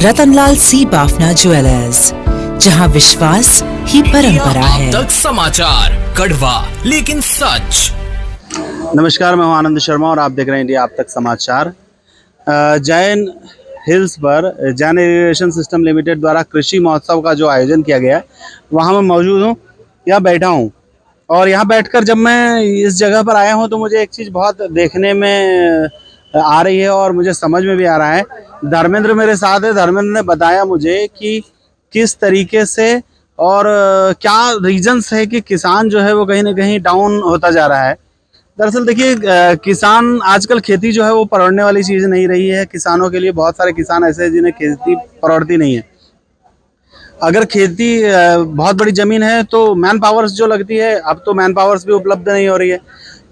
रतनलाल सी Bafna jewellers, जहां विश्वास ही परंपरा है। तक समाचार, कड़वा लेकिन सच। नमस्कार, मैं हूं आनंद शर्मा और आप देख रहे हैं इंडिया आप तक समाचार। जैन हिल्स पर जैन इरिगेशन सिस्टम लिमिटेड द्वारा कृषि महोत्सव का जो आयोजन किया गया है, वहां मैं मौजूद हूं, यहाँ बैठा हूं। और यहाँ बैठकर जब मैं इस जगह पर आया हूं तो मुझे एक चीज़ बहुत देखने में आ रही है और मुझे समझ में भी आ रहा है। धर्मेंद्र मेरे साथ है। धर्मेंद्र ने बताया मुझे कि किस तरीके से और क्या रीजंस है कि किसान जो है वो कहीं ना कहीं डाउन होता जा रहा है। दरअसल देखिए, किसान आजकल खेती जो है वो परवड़ने वाली चीज़ नहीं रही है। किसानों के लिए बहुत सारे किसान ऐसे हैं जिन्हें खेती परवड़ती नहीं है। अगर खेती बहुत बड़ी ज़मीन है तो मैन पावर्स जो लगती है, अब तो मैन पावर्स भी उपलब्ध नहीं हो रही है।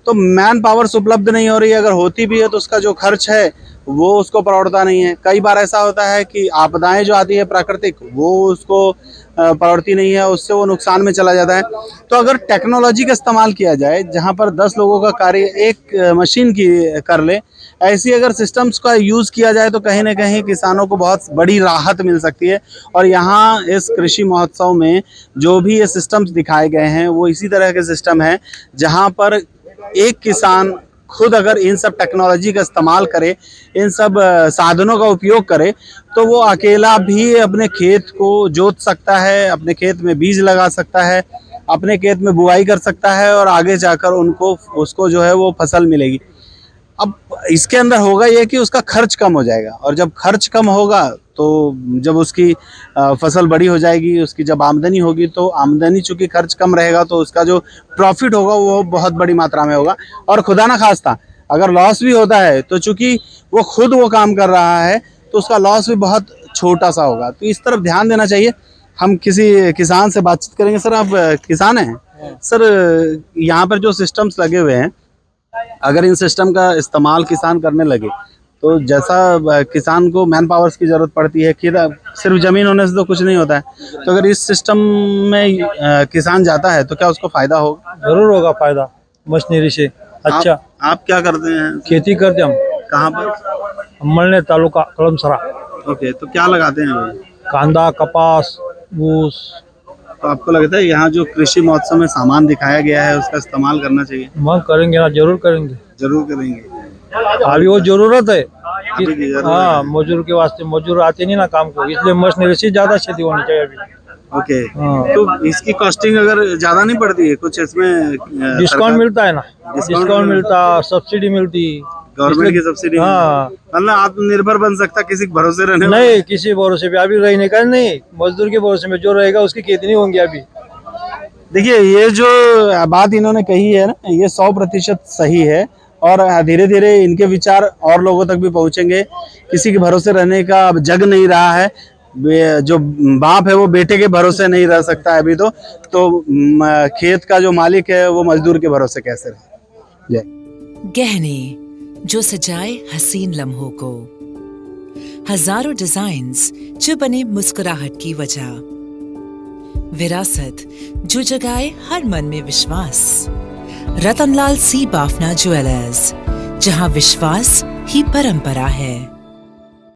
तो मैन पावर्स उपलब्ध नहीं हो रही है, अगर होती भी है तो उसका जो खर्च है वो उसको परवड़ता नहीं है। कई बार ऐसा होता है कि आपदाएं जो आती है प्राकृतिक, वो उसको परवड़ती नहीं है, उससे वो नुकसान में चला जाता है। तो अगर टेक्नोलॉजी का इस्तेमाल किया जाए, जहां पर 10 लोगों का कार्य एक मशीन की कर ले, ऐसी अगर सिस्टम्स का यूज़ किया जाए तो कहीं ना कहीं किसानों को बहुत बड़ी राहत मिल सकती है। और यहाँ इस कृषि महोत्सव में जो भी ये सिस्टम्स दिखाए गए हैं वो इसी तरह के सिस्टम हैं, जहाँ पर एक किसान खुद अगर इन सब टेक्नोलॉजी का इस्तेमाल करे, इन सब साधनों का उपयोग करे, तो वो अकेला भी अपने खेत को जोत सकता है, अपने खेत में बीज लगा सकता है, अपने खेत में बुआई कर सकता है और आगे जाकर उसको जो है वो फसल मिलेगी। अब इसके अंदर होगा ये कि उसका खर्च कम हो जाएगा, और जब खर्च कम होगा तो जब उसकी फसल बड़ी हो जाएगी, उसकी जब आमदनी होगी, तो आमदनी चूंकि खर्च कम रहेगा तो उसका जो प्रॉफिट होगा वो बहुत बड़ी मात्रा में होगा। और खुदा ना खास्ता अगर लॉस भी होता है तो चूंकि वो खुद वो काम कर रहा है तो उसका लॉस भी बहुत छोटा सा होगा। तो इस तरफ ध्यान देना चाहिए। हम किसी किसान से बातचीत करेंगे। सर, आप किसान हैं? सर, यहाँ पर जो सिस्टम्स लगे हुए हैं, अगर इन सिस्टम का इस्तेमाल किसान करने लगे तो जैसा किसान को मैन पावर्स की ज़रूरत पड़ती है, खेत सिर्फ ज़मीन होने से तो कुछ नहीं होता है, तो अगर इस सिस्टम में किसान जाता है तो क्या उसको फ़ायदा होगा? जरूर होगा फायदा मशीनरी से। अच्छा, आप क्या करते हैं? खेती करते हम। कहाँ पर? मलने तालुका कलमसरा। ओके, तो क्या लगाते हैं अभी? कांदा, कपास, मूस। तो आपको लगता है यहाँ जो कृषि महोत्सव में सामान दिखाया गया है उसका इस्तेमाल करना चाहिए? हम करेंगे ना, जरूर करेंगे। जरूर करेंगे। अभी वो जरूरत है अभी की जरूरत हाँ, है। मजदूर के वास्ते मजदूर आते नहीं ना काम को, इसलिए मशीनरी से ज्यादा खेती होनी चाहिए अभी। ओके, हाँ। तो इसकी कॉस्टिंग अगर ज्यादा नहीं पड़ती है कुछ इसमें? डिस्काउंट मिलता है ना, डिस्काउंट मिलता, सब्सिडी मिलती, गवर्नमेंट की सब्सिडी? हाँ। मतलब आत्मनिर्भर बन सकता, किसी के भरोसे रहने नहीं, किसी भरोसे पे अभी रहने का नहीं। मजदूर के भरोसे में जो रहेगा उसकी खेती नहीं होंगी अभी। देखिए, ये जो बात इन्होंने कही है ना, ये 100% सही है। और धीरे धीरे इनके विचार और लोगों तक भी पहुंचेंगे। किसी के भरोसे रहने का अब जग नहीं रहा है। जो बाप है वो बेटे के भरोसे नहीं रह सकता है अभी तो खेत का जो मालिक है वो मजदूर के भरोसे कैसे रहे? जय। गहने जो सजाए हसीन लम्हों को, हजारों डिजाइन्स जो बने मुस्कुराहट की वजह, विरासत जो जगाए हर मन में विश्वास। रतनलाल सी बाफना ज्वेलर्स, जहां विश्वास ही परंपरा है।